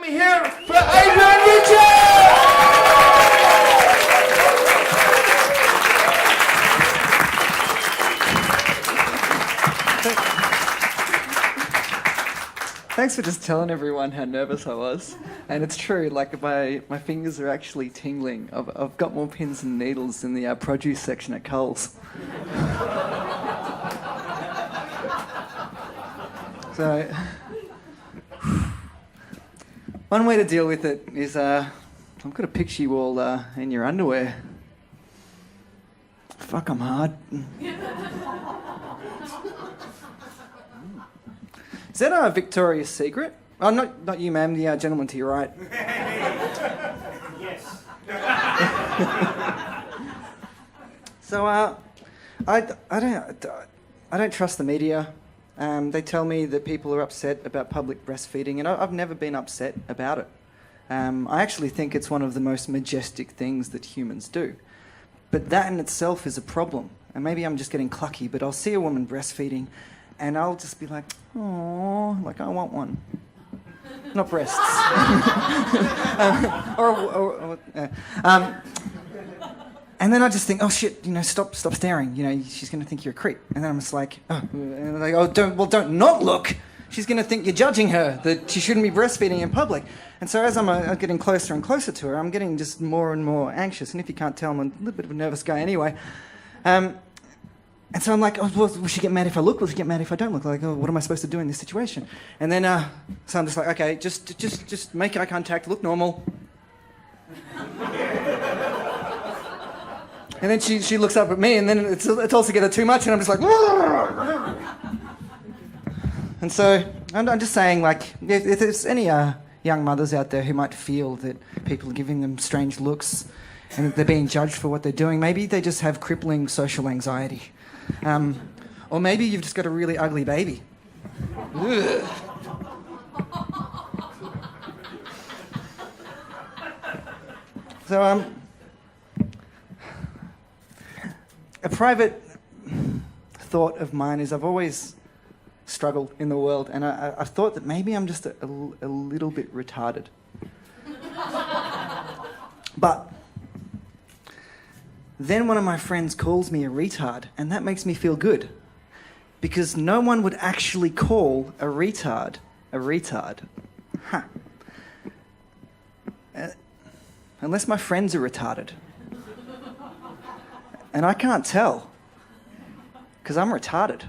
me hear for Adrian Richards! Thanks for just telling everyone how nervous I was. And it's true, like my fingers are actually tingling. I've got more pins and needles in the produce section at Coles. So, one way to deal with it is I've got a picture you all in your underwear. Fuck, I'm hard. Is that Victoria's Secret? Oh, not you, ma'am. The gentleman to your right. Yes. So I don't trust the media. They tell me that people are upset about public breastfeeding, and I've never been upset about it. I actually think it's one of the most majestic things that humans do. But that in itself is a problem. And maybe I'm just getting clucky, but I'll see a woman breastfeeding, and I'll just be like, oh, like I want one. Not breasts. And then I just think, oh shit, stop staring. She's going to think you're a creep. And then I'm just like, oh, and they go, don't not look. She's going to think you're judging her, that she shouldn't be breastfeeding in public. And so as I'm getting closer and closer to her, I'm getting just more and more anxious. And if you can't tell, I'm a little bit of a nervous guy anyway. And so I'm like, oh, will she get mad if I look? Will she get mad if I don't look? Like, oh, what am I supposed to do in this situation? And then, so I'm just like, okay, just make eye contact, look normal. And then she looks up at me, and then it's altogether too much, and I'm just like, and so I'm just saying, like, if there's any young mothers out there who might feel that people are giving them strange looks and that they're being judged for what they're doing, maybe they just have crippling social anxiety. Or maybe you've just got a really ugly baby. So, a private thought of mine is I've always struggled in the world, and I've thought that maybe I'm just a little bit retarded. But then one of my friends calls me a retard, and that makes me feel good. Because no one would actually call a retard a retard. Huh. Unless my friends are retarded. And I can't tell. Because I'm retarded.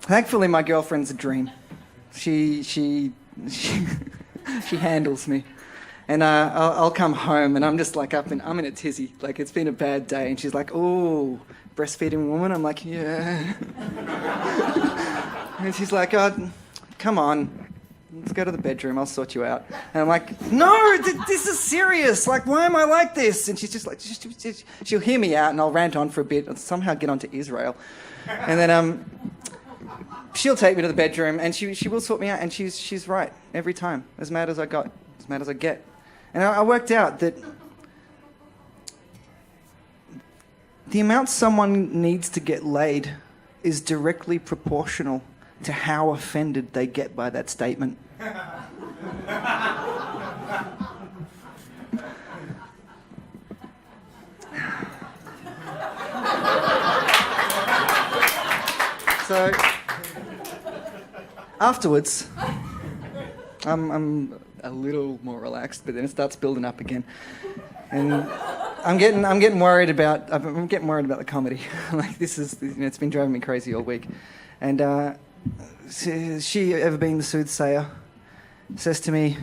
Thankfully, my girlfriend's a dream. She handles me. And I'll come home and I'm just like I'm in a tizzy. Like, it's been a bad day. And she's like, oh, breastfeeding woman? I'm like, yeah. And she's like, oh, come on. Let's go to the bedroom. I'll sort you out. And I'm like, no, this is serious. Like, why am I like this? And she's just like, she'll hear me out and I'll rant on for a bit and somehow get onto Israel. And then she'll take me to the bedroom and she will sort me out. And she's right every time. As mad as I get. And I worked out that the amount someone needs to get laid is directly proportional to how offended they get by that statement. So, afterwards, I'm a little more relaxed, but then it starts building up again, and I'm getting worried about the comedy. Like, this is, it's been driving me crazy all week, and she ever been the soothsayer, says to me,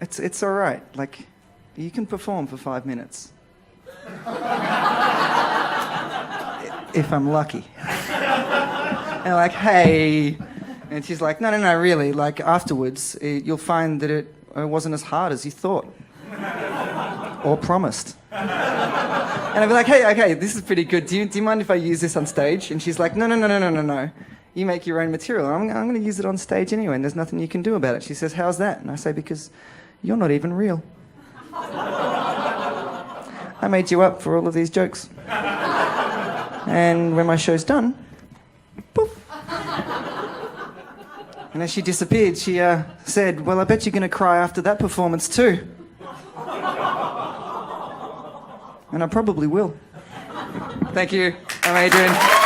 it's all right. Like, you can perform for 5 minutes, if I'm lucky. And I'm like, hey. And she's like, no, really. Like, afterwards, you'll find that it wasn't as hard as you thought. Or promised. And I'd be like, hey, okay, this is pretty good. Do you mind if I use this on stage? And she's like, no. You make your own material. I'm going to use it on stage anyway, and there's nothing you can do about it. She says, how's that? And I say, because you're not even real. I made you up for all of these jokes. And when my show's done, poof. And as she disappeared, she said, well, I bet you're going to cry after that performance too. And I probably will. Thank you. I'm Adrian.